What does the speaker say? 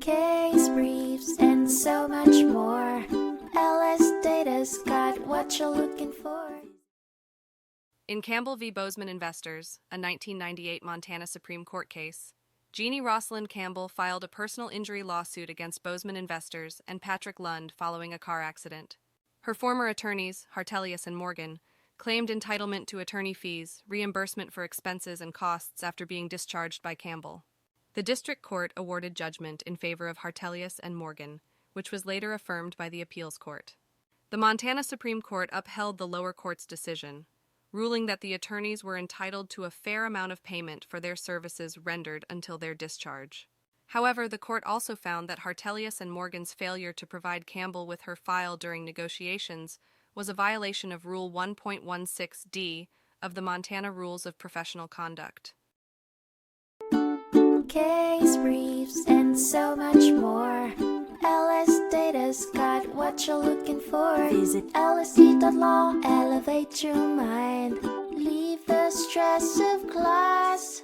case briefs, and so much more. LSData's got what you're looking for. In Campbell v. Bozeman Investors, a 1998 Montana Supreme Court case, Jeannie Rosseland Campbell filed a personal injury lawsuit against Bozeman Investors and Patrick Lund following a car accident. Her former attorneys, Hartelius and Morgan, claimed entitlement to attorney fees, reimbursement for expenses and costs after being discharged by Campbell. The district court awarded judgment in favor of Hartelius and Morgan, which was later affirmed by the appeals court. The Montana Supreme Court upheld the lower court's decision, ruling that the attorneys were entitled to a fair amount of payment for their services rendered until their discharge. However, the court also found that Hartelius and Morgan's failure to provide Campbell with her file during negotiations was a violation of Rule 1.16d of the Montana Rules of Professional Conduct. Case briefs, and so much more. LSData's got what you're looking for. Visit lsd.law, elevate your mind. Leave the stress of class.